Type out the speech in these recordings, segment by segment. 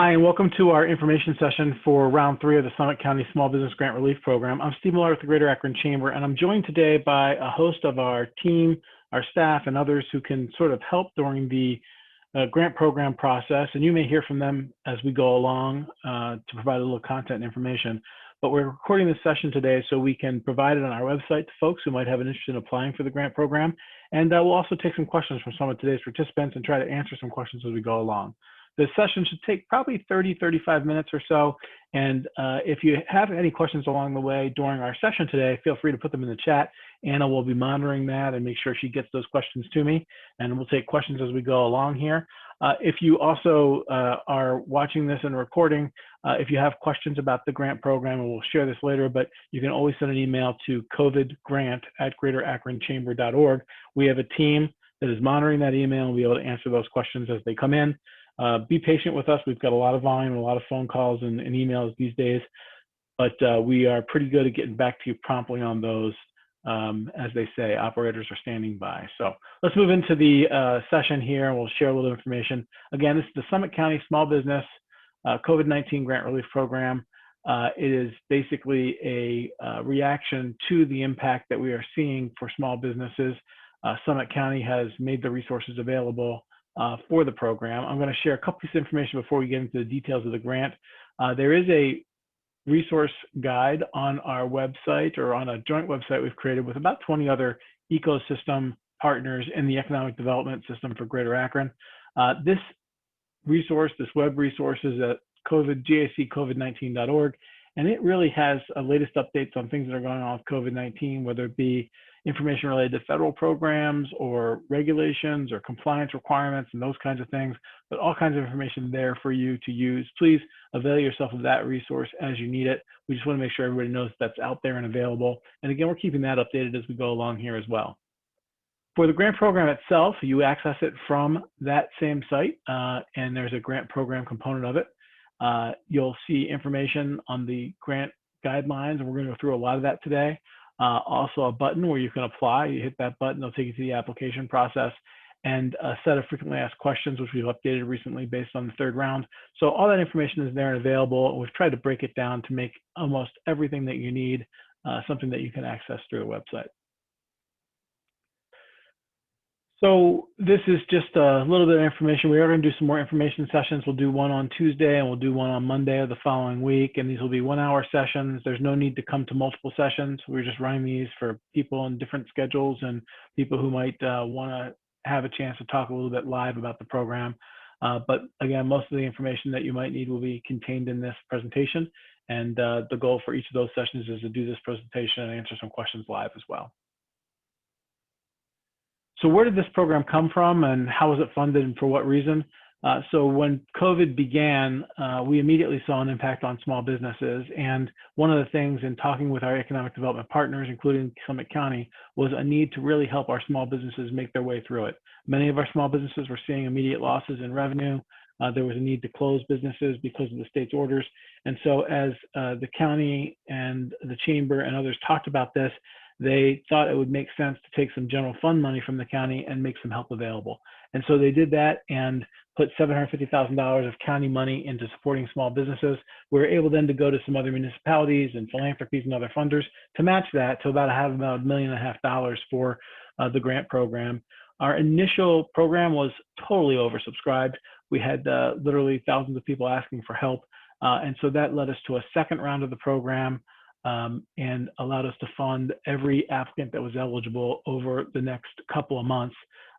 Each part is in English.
Hi, and welcome to our information session for round 3 of the Summit County Small Business Grant Relief Program. I'm Steve Miller with the Greater Akron Chamber, and I'm joined today by a host of our team, our staff, and others who can sort of help during the grant program process. And you may hear from them as we go along to provide a little content and information. But we're recording this session today so we can provide it on our website to folks who might have an interest in applying for the grant program. And we'll also take some questions from some of today's participants and try to answer some questions as we go along. The session should take probably 30-35 minutes or so. And if you have any questions along the way during our session today, feel free to put them in the chat. Anna will be monitoring that and make sure she gets those questions to me. And we'll take questions as we go along here. If you also are watching this and recording, if you have questions about the grant program, and we'll share this later, but you can always send an email to covidgrant@greaterakronchamber.org. We have a team that is monitoring that email and will be able to answer those questions as they come in. Be patient with us. We've got a lot of volume, a lot of phone calls and emails these days, but we are pretty good at getting back to you promptly on those. As they say, operators are standing by. So let's move into the session here, and we'll share a little information. Again, this is the Summit County Small Business COVID-19 Grant Relief Program. It is basically a reaction to the impact that we are seeing for small businesses. Summit County has made the resources available for the program. I'm going to share a couple pieces of information before we get into the details of the grant. There is a resource guide on our website, or on a joint website we've created with about 20 other ecosystem partners in the economic development system for Greater Akron. This resource, this web resource, is at gaccovid19.org, and it really has latest updates on things that are going on with COVID-19, whether it be information related to federal programs or regulations or compliance requirements and those kinds of things, but all kinds of information there for you to use. Please avail yourself of that resource as you need it. We just want to make sure everybody knows that's out there and available. And again, we're keeping that updated as we go along here as well. For the grant program itself, you access it from that same site, and there's a grant program component of it. You'll see information on the grant guidelines, and we're going to go through a lot of that today. Also a button where you can apply. You hit that button, they'll take you to the application process, and a set of frequently asked questions, which we've updated recently based on the third round. So all that information is there and available. We've tried to break it down to make almost everything that you need something that you can access through the website. So this is just a little bit of information. We are going to do some more information sessions. We'll do one on Tuesday and we'll do one on Monday of the following week. And these will be 1-hour sessions. There's no need to come to multiple sessions. We're just running these for people on different schedules and people who might want to have a chance to talk a little bit live about the program. But again, most of the information that you might need will be contained in this presentation. And the goal for each of those sessions is to do this presentation and answer some questions live as well. So where did this program come from, and how was it funded, and for what reason? So when COVID began, we immediately saw an impact on small businesses. And one of the things in talking with our economic development partners, including Summit County, was a need to really help our small businesses make their way through it. Many of our small businesses were seeing immediate losses in revenue. There was a need to close businesses because of the state's orders. And so as the county and the chamber and others talked about this, they thought it would make sense to take some general fund money from the county and make some help available. And so they did that and put $750,000 of county money into supporting small businesses. We were able then to go to some other municipalities and philanthropies and other funders to match that to about $1.5 million for the grant program. Our initial program was totally oversubscribed. We had literally thousands of people asking for help. And so that led us to a second round of the program, and allowed us to fund every applicant that was eligible over the next couple of months.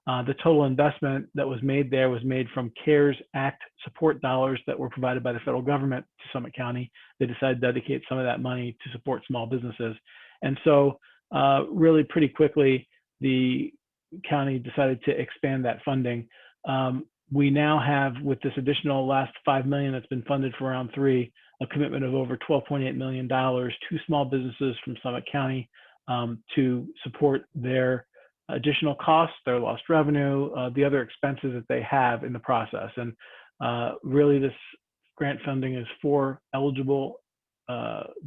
The total investment that was made there was made from CARES Act support dollars that were provided by the federal government to Summit County. They decided to dedicate some of that money to support small businesses. And so really pretty quickly, the county decided to expand that funding. We now have, with this additional last $5 million that's been funded for round 3, a commitment of over $12.8 million to small businesses from Summit County to support their additional costs, their lost revenue, the other expenses that they have in the process. And really this grant funding is for eligible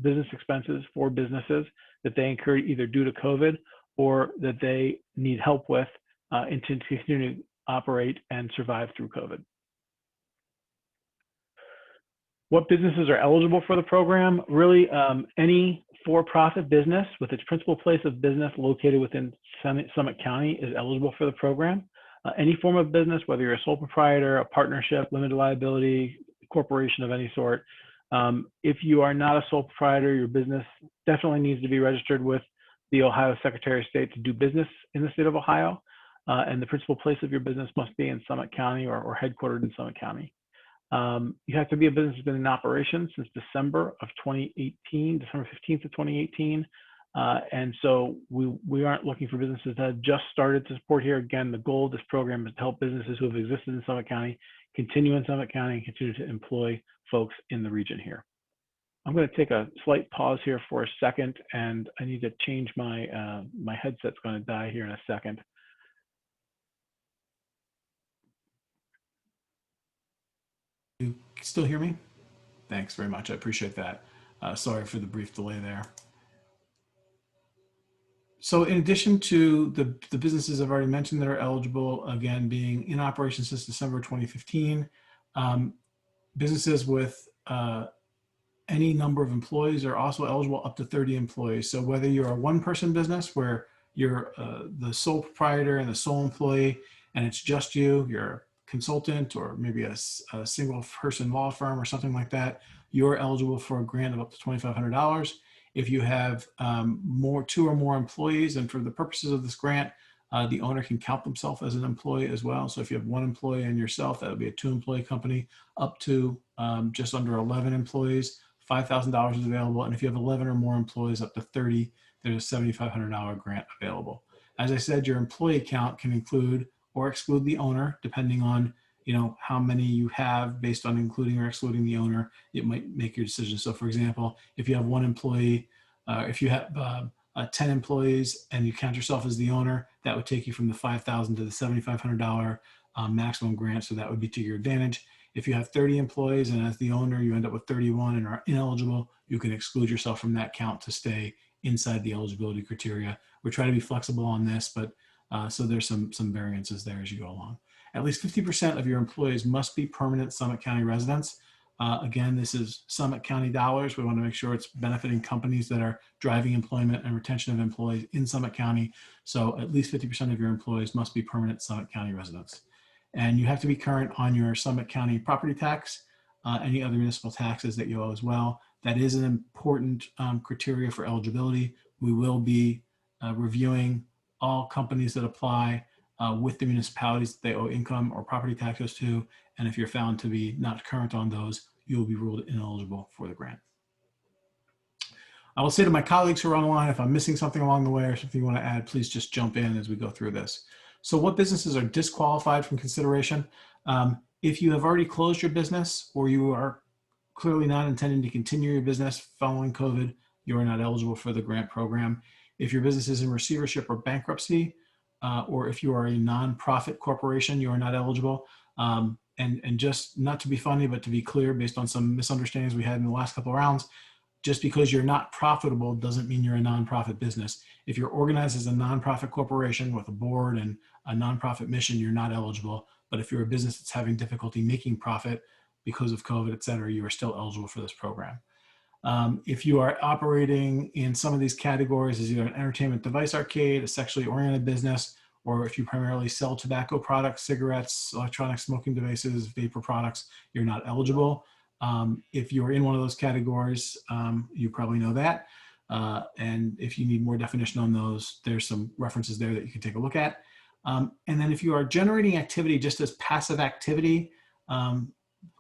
business expenses for businesses that they incur either due to COVID or that they need help with and to continue to operate and survive through COVID. What businesses are eligible for the program? Really, any for-profit business with its principal place of business located within Summit County is eligible for the program. Any form of business, whether you're a sole proprietor, a partnership, limited liability, corporation of any sort. If you are not a sole proprietor, your business definitely needs to be registered with the Ohio Secretary of State to do business in the state of Ohio. And the principal place of your business must be in Summit County or headquartered in Summit County. You have to be a business that's been in operation since December of 2018, December 15th of 2018. And so we aren't looking for businesses that have just started to support here. Again, the goal of this program is to help businesses who have existed in Summit County continue in Summit County and continue to employ folks in the region here. I'm going to take a slight pause here for a second, and I need to change my my headset's going to die here in a second. You still hear me? Thanks very much. I appreciate that. Sorry for the brief delay there. So in addition to the businesses I've already mentioned that are eligible, again, being in operation since December 2015, businesses with any number of employees are also eligible up to 30 employees. So whether you're a one-person business where you're the sole proprietor and the sole employee, and it's just you, you're a consultant or maybe a single person law firm or something like that, you're eligible for a grant of up to $2,500. If you have two or more employees, and for the purposes of this grant, the owner can count themselves as an employee as well. So if you have one employee and yourself, that would be a 2-employee company. Up to just under 11 employees, $5,000 is available. And if you have 11 or more employees, up to 30, there's a $7,500 grant available. As I said, your employee count can include or exclude the owner, depending on how many you have. Based on including or excluding the owner, it might make your decision. So for example, if you have one employee, if you have 10 employees and you count yourself as the owner, that would take you from the $5,000 to the $7,500 maximum grant. So that would be to your advantage. If you have 30 employees and as the owner, you end up with 31 and are ineligible, you can exclude yourself from that count to stay inside the eligibility criteria. We're trying to be flexible on this, but so there's some variances there as you go along. At least 50% of your employees must be permanent Summit County residents. Again, this is Summit County dollars. We want to make sure it's benefiting companies that are driving employment and retention of employees in Summit County. So at least 50% of your employees must be permanent Summit County residents. And you have to be current on your Summit County property tax, any other municipal taxes that you owe as well. That is an important criteria for eligibility. We will be reviewing all companies that apply with the municipalities that they owe income or property taxes to. And if you're found to be not current on those, you will be ruled ineligible for the grant. I will say to my colleagues who are online, if I'm missing something along the way or something you want to add, please just jump in as we go through this. So what businesses are disqualified from consideration? If you have already closed your business or you are clearly not intending to continue your business following COVID, you are not eligible for the grant program. If your business is in receivership or bankruptcy, or if you are a nonprofit corporation, you are not eligible. And just not to be funny, but to be clear, based on some misunderstandings we had in the last couple of rounds, just because you're not profitable doesn't mean you're a nonprofit business. If you're organized as a nonprofit corporation with a board and a nonprofit mission, you're not eligible. But if you're a business that's having difficulty making profit because of COVID, et cetera, you are still eligible for this program. If you are operating in some of these categories as either an entertainment device arcade, a sexually oriented business, or if you primarily sell tobacco products, cigarettes, electronic smoking devices, vapor products, you're not eligible. If you're in one of those categories, you probably know that. And if you need more definition on those, there's some references there that you can take a look at. And then if you are generating activity just as passive activity,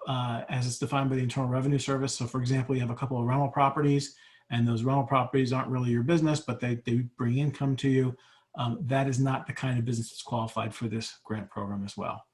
as it's defined by the Internal Revenue Service. So for example, you have a couple of rental properties and those rental properties aren't really your business, but they bring income to you. That is not the kind of business that's qualified for this grant program as well.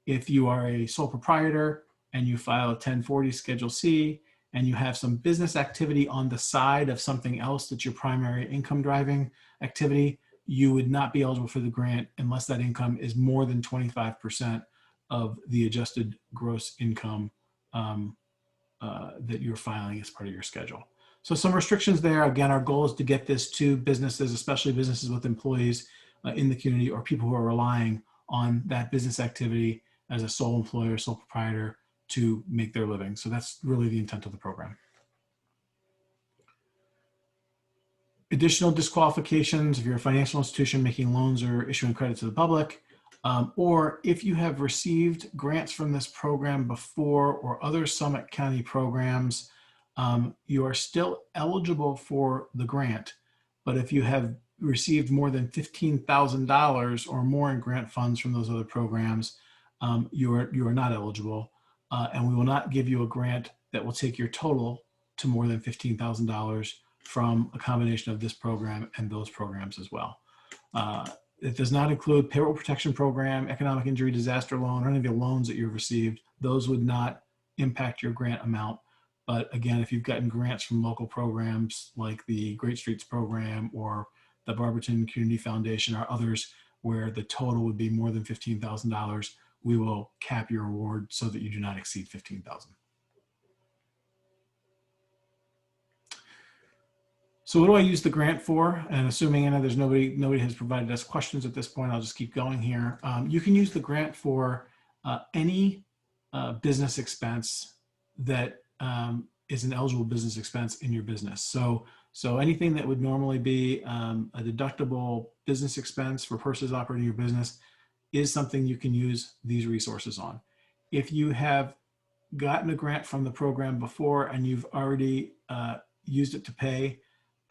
If you are a sole proprietor and you file a 1040 Schedule C and you have some business activity on the side of something else that's your primary income driving activity, you would not be eligible for the grant unless that income is more than 25% of the adjusted gross income that you're filing as part of your schedule. So some restrictions there. Again, our goal is to get this to businesses, especially businesses with employees in the community or people who are relying on that business activity as a sole employer, sole proprietor to make their living. So that's really the intent of the program. Additional disqualifications: if you're a financial institution making loans or issuing credit to the public, or if you have received grants from this program before or other Summit County programs, you are still eligible for the grant. But if you have received more than $15,000 or more in grant funds from those other programs, you are not eligible, and we will not give you a grant that will take your total to more than $15,000 from a combination of this program and those programs as well. It does not include payroll protection program, economic injury disaster loan, or any of the loans that you've received. Those would not impact your grant amount. But again, if you've gotten grants from local programs like the Great Streets program or the Barberton Community Foundation or others where the total would be more than $15,000, we will cap your award so that you do not exceed $15,000. So what do I use the grant for? And assuming, Anna, there's nobody has provided us questions at this point, I'll just keep going here. You can use the grant for any business expense that is an eligible business expense in your business. So anything that would normally be a deductible business expense for purposes operating your business is something you can use these resources on. If you have gotten a grant from the program before and you've already used it to pay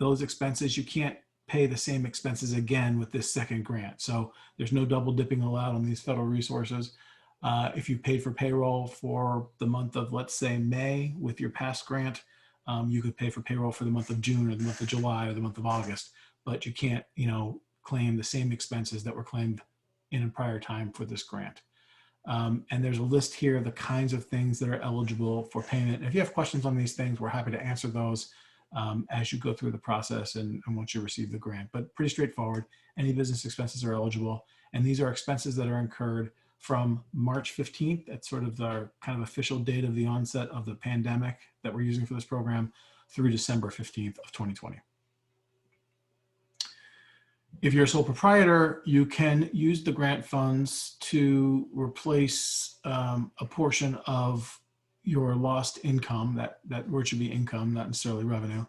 those expenses, you can't pay the same expenses again with this second grant. So there's no double dipping allowed on these federal resources. If you paid for payroll for the month of, let's say, May with your past grant, you could pay for payroll for the month of June or the month of July or the month of August, but you can't, claim the same expenses that were claimed in a prior time for this grant. And there's a list here of the kinds of things that are eligible for payment. If you have questions on these things, we're happy to answer those as you go through the process and once you receive the grant. But pretty straightforward. Any business expenses are eligible. And these are expenses that are incurred from March 15th. That's sort of the kind of official date of the onset of the pandemic that we're using for this program through December 15th of 2020. If you're a sole proprietor, you can use the grant funds to replace a portion of your lost income. That word should be income, not necessarily revenue.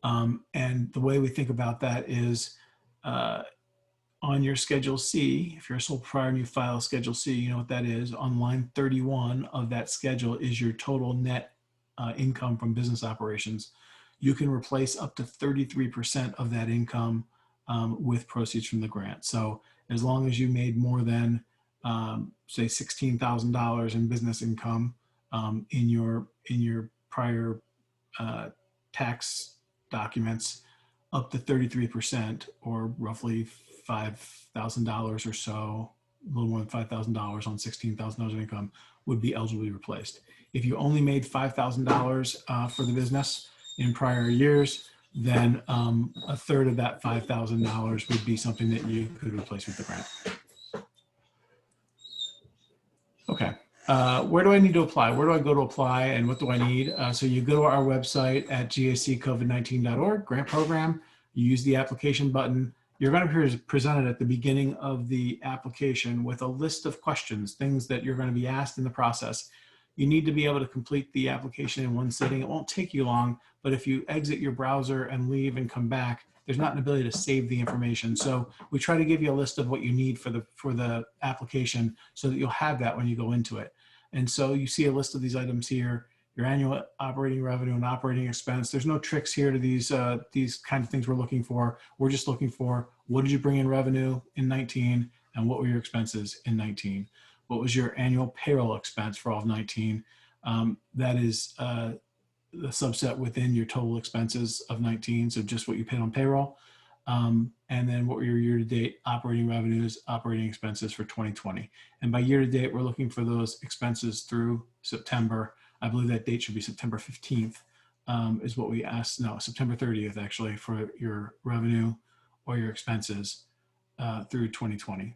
And the way we think about that is on your Schedule C, if you're a sole proprietor and you file Schedule C, you know what that is. On line 31 of that schedule is your total net income from business operations. You can replace up to 33% of that income with proceeds from the grant. So as long as you made more than, say, $16,000 in business income in your prior tax documents, up to 33%, or roughly $5,000 or so, a little more than $5,000 on $16,000 of income, would be eligible to be replaced. If you only made $5,000 for the business in prior years, then a third of that $5,000 would be something that you could replace with the grant. Okay, where do I need to apply? Where do I go to apply and what do I need? So you go to our website at gaccovid19.org, grant program, you use the application button. You're going to be presented at the beginning of the application with a list of questions, things that you're going to be asked in the process. You need to be able to complete the application in one sitting. It won't take you long, but if you exit your browser and leave and come back, there's not an ability to save the information. So we try to give you a list of what you need for the application so that you'll have that when you go into it. And so you see a list of these items here, your annual operating revenue and operating expense. There's no tricks here to these kind of things we're looking for. We're just looking for, what did you bring in revenue in 19 and what were your expenses in 19? What was your annual payroll expense for all of 19? That is the subset within your total expenses of 19. So just what you paid on payroll. And then what were your year-to-date operating revenues, operating expenses for 2020. And by year-to-date, we're looking for those expenses through September. I believe that date should be September 15th is what we asked. No, September 30th actually, for your revenue or your expenses through 2020.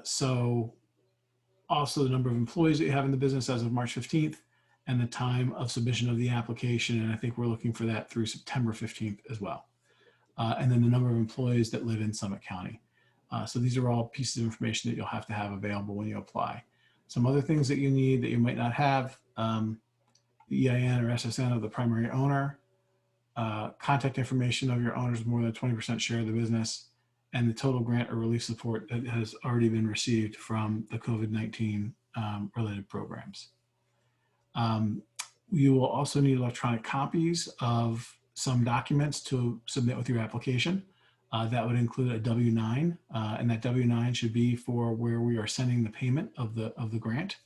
So also the number of employees that you have in the business as of March 15th and the time of submission of the application. And I think we're looking for that through September 15th as well. And then the number of employees that live in Summit County. So these are all pieces of information that you'll have to have available when you apply. Some other things that you need that you might not have, the EIN or SSN of the primary owner, contact information of your owners with more than 20% share of the business, and the total grant or relief support that has already been received from the COVID-19 related programs. You will also need electronic copies of some documents to submit with your application. That would include a W-9, and that W-9 should be for where we are sending the payment of the grant.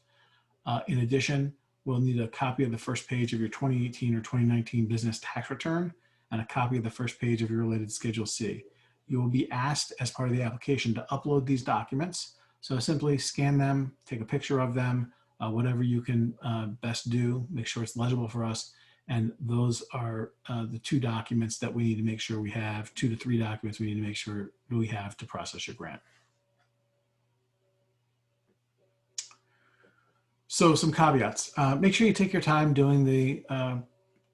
In addition, we'll need a copy of the first page of your 2018 or 2019 business tax return and a copy of the first page of your related Schedule C. You will be asked as part of the application to upload these documents. So simply scan them, take a picture of them, whatever you can best do, make sure it's legible for us. And those are the 2 documents that we need to make sure we have, 2 to 3 documents we need to make sure we have to process your grant. So some caveats. Make sure you take your time doing the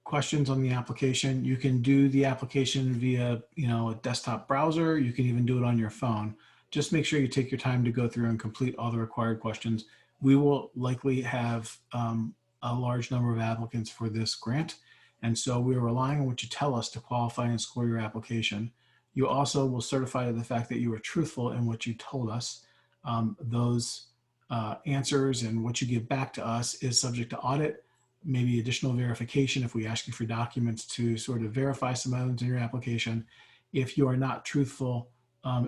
questions on the application. You can do the application via a desktop browser. You can even do it on your phone. Just make sure you take your time to go through and complete all the required questions. We will likely have a large number of applicants for this grant. And so we're relying on what you tell us to qualify and score your application. You also will certify to the fact that you were truthful in what you told us. Those answers and what you give back to us is subject to audit, maybe additional verification if we ask you for documents to sort of verify some items in your application. If you are not truthful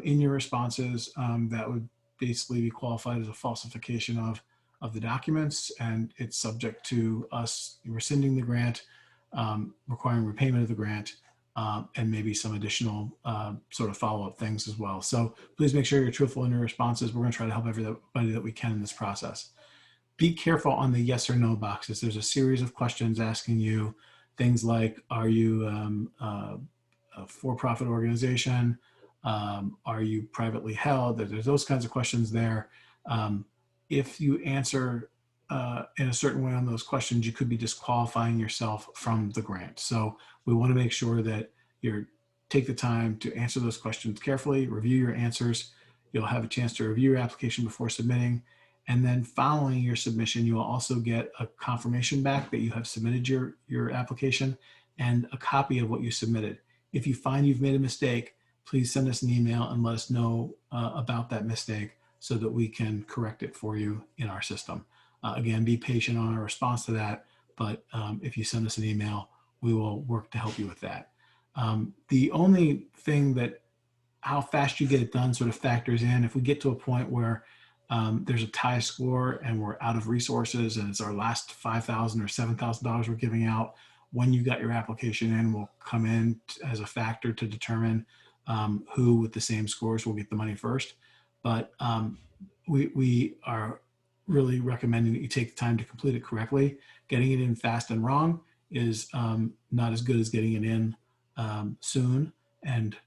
in your responses, that would basically be qualified as a falsification of the documents, and it's subject to us rescinding the grant, requiring repayment of the grant, and maybe some additional sort of follow-up things as well. So please make sure you're truthful in your responses. We're going to try to help everybody that we can in this process. Be careful on the yes or no boxes. There's a series of questions asking you things like, are you a for-profit organization? Are you privately held? There's those kinds of questions there. If you answer in a certain way on those questions, you could be disqualifying yourself from the grant. So we want to make sure that you take the time to answer those questions carefully, review your answers. You'll have a chance to review your application before submitting. And then following your submission, you will also get a confirmation back that you have submitted your application and a copy of what you submitted. If you find you've made a mistake, please send us an email and let us know about that mistake so that we can correct it for you in our system. Again, be patient on our response to that, but if you send us an email, we will work to help you with that. The only thing that how fast you get it done sort of factors in. If we get to a point where there's a tie score and we're out of resources and it's our last $5,000 or $7,000 we're giving out, when you got your application in will come in as a factor to determine who with the same scores will get the money first. But we are really recommending that you take the time to complete it correctly. Getting it in fast and wrong is not as good as getting it in soon and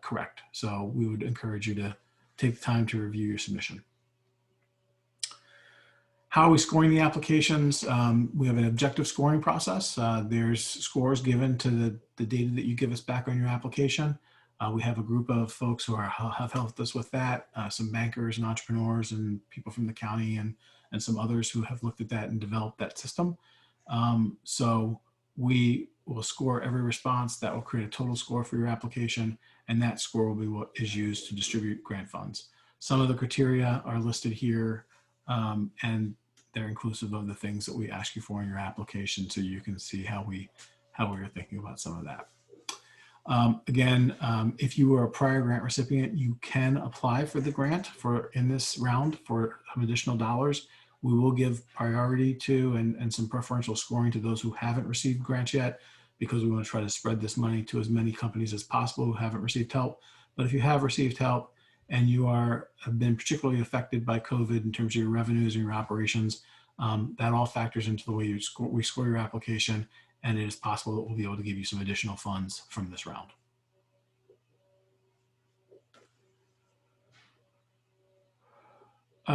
correct. So we would encourage you to take the time to review your submission. How are we scoring the applications? We have an objective scoring process. There's scores given to the data that you give us back on your application. We have a group of folks who have helped us with that, some bankers and entrepreneurs and people from the county and some others who have looked at that and developed that system. So we will score every response. That will create a total score for your application, and that score will be what is used to distribute grant funds. Some of the criteria are listed here, and they're inclusive of the things that we ask you for in your application, so you can see how we're thinking about some of that. Again, if you were a prior grant recipient, you can apply for the grant in this round for some additional dollars. We will give priority to and some preferential scoring to those who haven't received grants yet, because we want to try to spread this money to as many companies as possible who haven't received help. But if you have received help and you have been particularly affected by COVID in terms of your revenues and your operations, that all factors into the way we score your application, and it is possible that we'll be able to give you some additional funds from this round.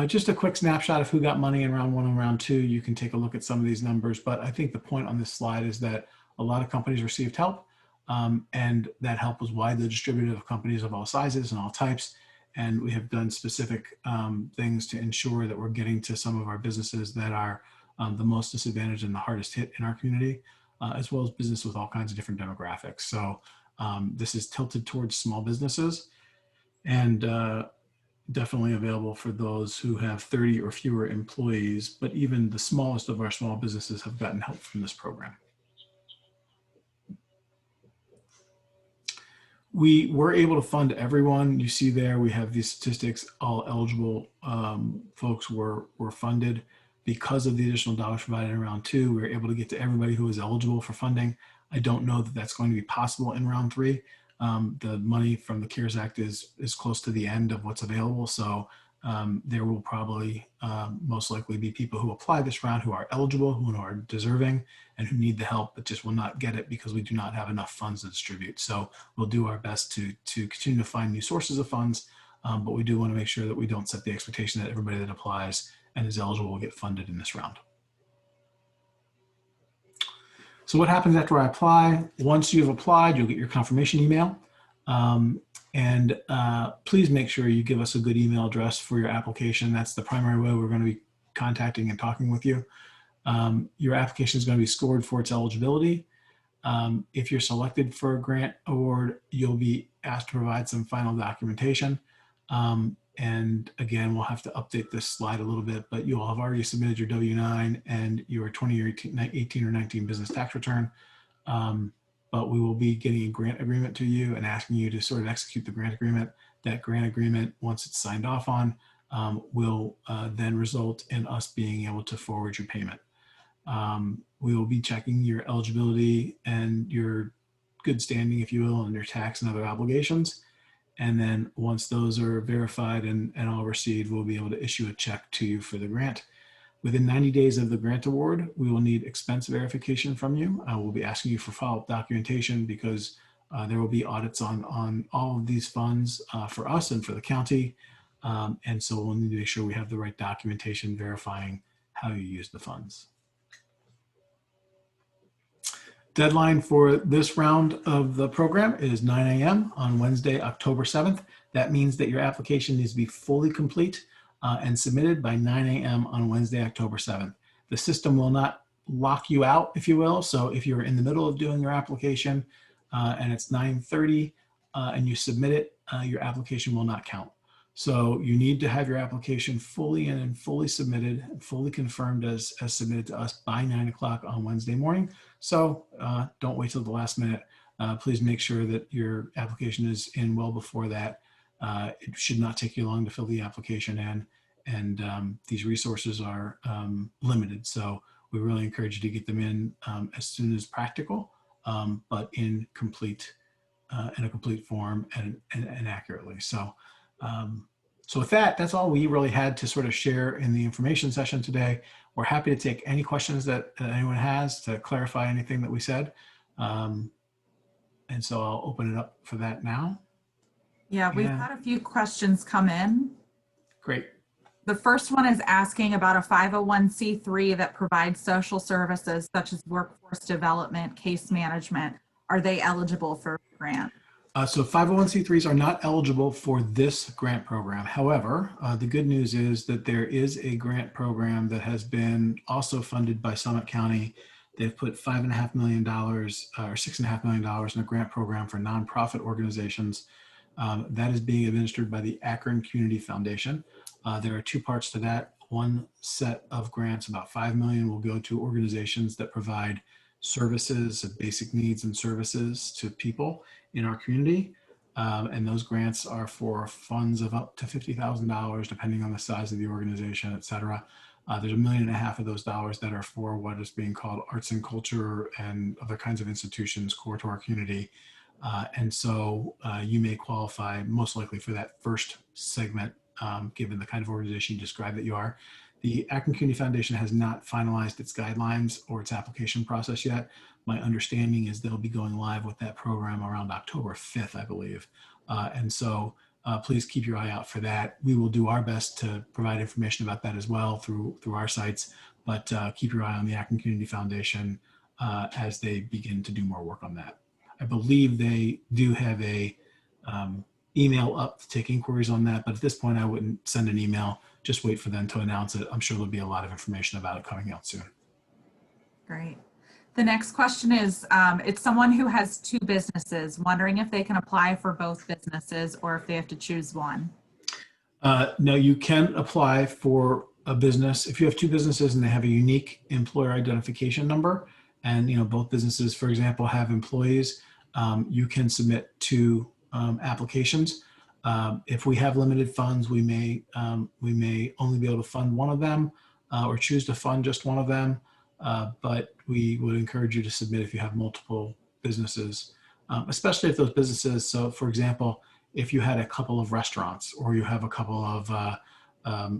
Just a quick snapshot of who got money in round one and round two. You can take a look at some of these numbers, but I think the point on this slide is that a lot of companies received help, and that help was widely distributed of companies of all sizes and all types. and we have done specific things to ensure that we're getting to some of our businesses that are the most disadvantaged and the hardest hit in our community, as well as business with all kinds of different demographics. So this is tilted towards small businesses, and definitely available for those who have 30 or fewer employees, but even the smallest of our small businesses have gotten help from this program. We were able to fund everyone. You see there, we have these statistics. All eligible folks were funded. Because of the additional dollars provided in round 2, we were able to get to everybody who was eligible for funding. I don't know that that's going to be possible in round 3. The money from the CARES Act is close to the end of what's available. So there will probably most likely be people who apply this round who are eligible, who are deserving, and who need the help, but just will not get it because we do not have enough funds to distribute. So we'll do our best to continue to find new sources of funds, but we do want to make sure that we don't set the expectation that everybody that applies and is eligible will get funded in this round. So what happens after I apply? Once you've applied, you'll get your confirmation email. Please make sure you give us a good email address for your application. That's the primary way we're going to be contacting and talking with you. Your application is going to be scored for its eligibility. If you're selected for a grant award, you'll be asked to provide some final documentation. And again, we'll have to update this slide a little bit, but you'll have already submitted your W-9 and your 2018 or 19 business tax return. But we will be getting a grant agreement to you and asking you to sort of execute the grant agreement. That grant agreement, once it's signed off on, will then result in us being able to forward your payment. We will be checking your eligibility and your good standing, if you will, and your tax and other obligations. And then once those are verified and all received, we'll be able to issue a check to you for the grant. Within 90 days of the grant award, we will need expense verification from you. We'll be asking you for follow-up documentation because there will be audits on all of these funds for us and for the county. And so we'll need to make sure we have the right documentation verifying how you use the funds. Deadline for this round of the program is 9 a.m. on Wednesday, October 7th. That means that your application needs to be fully complete and submitted by 9 a.m. on Wednesday, October 7th. The system will not lock you out, if you will. So if you're in the middle of doing your application and it's 9:30 and you submit it, your application will not count. So you need to have your application fully in and fully submitted, fully confirmed as submitted to us by 9 o'clock on Wednesday morning. So don't wait till the last minute. Please make sure that your application is in well before that. It should not take you long to fill the application in, and these resources are limited. So we really encourage you to get them in as soon as practical, but in a complete form and accurately. So with that, that's all we really had to sort of share in the information session today. We're happy to take any questions that anyone has to clarify anything that we said. And so I'll open it up for that now. Yeah, we've had a few questions come in. Great. The first one is asking about a 501c3 that provides social services such as workforce development, case management. Are they eligible for a grant? So 501c3s are not eligible for this grant program. However, the good news is that there is a grant program that has been also funded by Summit County. They've put $5.5 million or $6.5 million in a grant program for nonprofit organizations. That is being administered by the Akron Community Foundation. There are two parts to that. One set of grants, about $5 million, will go to organizations that provide services, basic needs and services to people in our community. And those grants are for funds of up to $50,000, depending on the size of the organization, et cetera. There's $1.5 million of those dollars that are for what is being called arts and culture and other kinds of institutions core to our community. And so you may qualify most likely for that first segment, given the kind of organization you described that you are. The Akron Community Foundation has not finalized its guidelines or its application process yet. My understanding is they'll be going live with that program around October 5th, I believe. And so please keep your eye out for that. We will do our best to provide information about that as well through our sites, but keep your eye on the Akron Community Foundation as they begin to do more work on that. I believe they do have a email up to take inquiries on that. But at this point, I wouldn't send an email. Just wait for them to announce it. I'm sure there'll be a lot of information about it coming out soon. Great. The next question is, it's someone who has two businesses, wondering if they can apply for both businesses or if they have to choose one. No, you can apply for a business. If you have two businesses and they have a unique employer identification number, and both businesses, for example, have employees, you can submit two applications. If we have limited funds, we may only be able to fund one of them or choose to fund just one of them. But we would encourage you to submit if you have multiple businesses, especially if those businesses, so for example, if you had a couple of restaurants or you have a couple of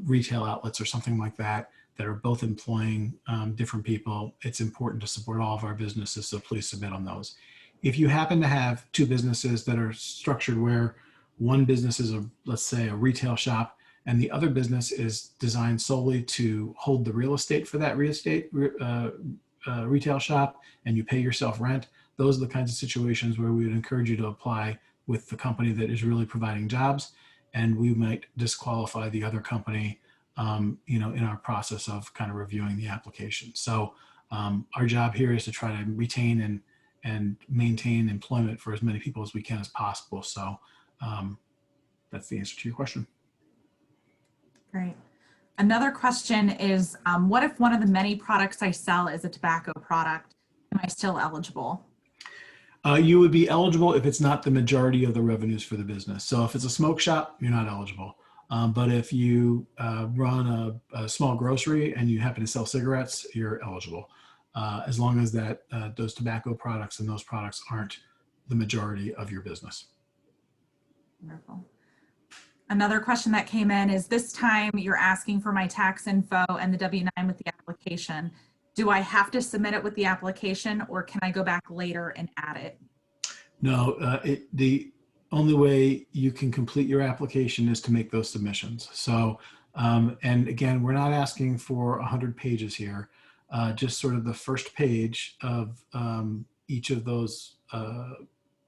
retail outlets or something like that that are both employing different people, it's important to support all of our businesses, so please submit on those. If you happen to have two businesses that are structured where one business is, let's say, a retail shop, and the other business is designed solely to hold the real estate for that retail shop, and you pay yourself rent, those are the kinds of situations where we would encourage you to apply with the company that is really providing jobs, and we might disqualify the other company, in our process of kind of reviewing the application. So our job here is to try to retain and maintain employment for as many people as we can as possible. So that's the answer to your question. Great. Another question is, what if one of the many products I sell is a tobacco product? Am I still eligible? You would be eligible if it's not the majority of the revenues for the business. So if it's a smoke shop, you're not eligible. But if you run a small grocery and you happen to sell cigarettes, you're eligible. As long as those tobacco products and those products aren't the majority of your business. Wonderful. Another question that came in is, this time you're asking for my tax info and the W-9 with the application. Do I have to submit it with the application, or can I go back later and add it? No, the only way you can complete your application is to make those submissions. So, and again, we're not asking for 100 pages here, just sort of the first page of each of those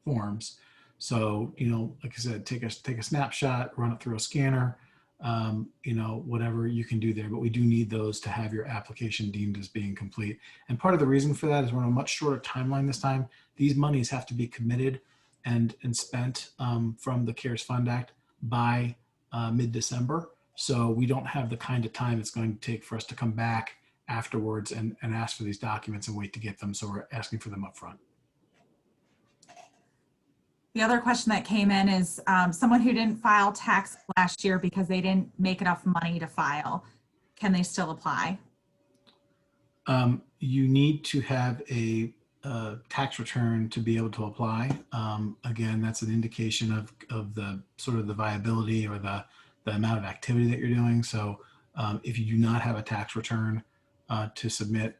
forms. So, like I said, take a snapshot, run it through a scanner, whatever you can do there, but we do need those to have your application deemed as being complete. And part of the reason for that is we're on a much shorter timeline this time. These monies have to be committed and spent from the CARES Fund Act by mid-December. So we don't have the kind of time it's going to take for us to come back afterwards and ask for these documents and wait to get them. So we're asking for them up front. The other question that came in is someone who didn't file tax last year because they didn't make enough money to file. Can they still apply? You need to have a tax return to be able to apply. Again, that's an indication of the sort of the viability or the amount of activity that you're doing. So if you do not have a tax return to submit,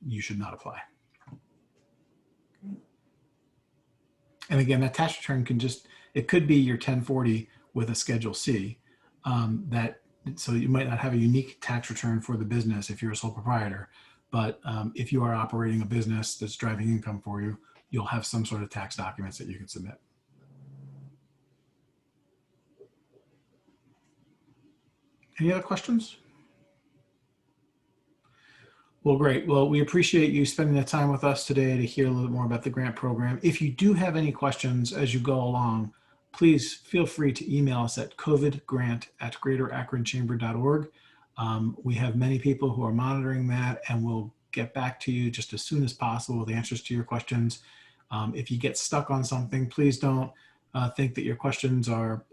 you should not apply. And again, that tax return it could be your 1040 with a Schedule C. So you might not have a unique tax return for the business if you're a sole proprietor, but if you are operating a business that's driving income for you, you'll have some sort of tax documents that you can submit. Any other questions? Well, great. Well, we appreciate you spending the time with us today to hear a little bit more about the grant program. If you do have any questions as you go along, please feel free to email us at covidgrant@greaterakronchamber.org. We have many people who are monitoring that, and we'll get back to you just as soon as possible with answers to your questions. If you get stuck on something, please don't think that your questions are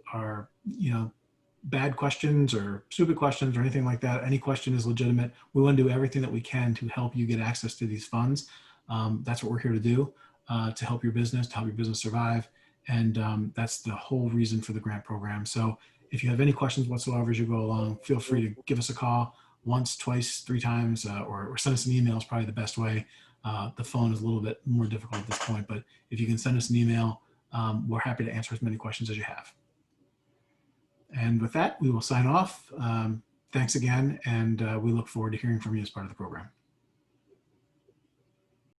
bad questions or stupid questions or anything like that. Any question is legitimate. We want to do everything that we can to help you get access to these funds. That's what we're here to do, to help your business survive. And that's the whole reason for the grant program. So if you have any questions whatsoever as you go along, feel free to give us a call once, twice, 3 times, or send us an email is probably the best way. The phone is a little bit more difficult at this point, but if you can send us an email, we're happy to answer as many questions as you have. And with that, we will sign off. Thanks again, and we look forward to hearing from you as part of the program.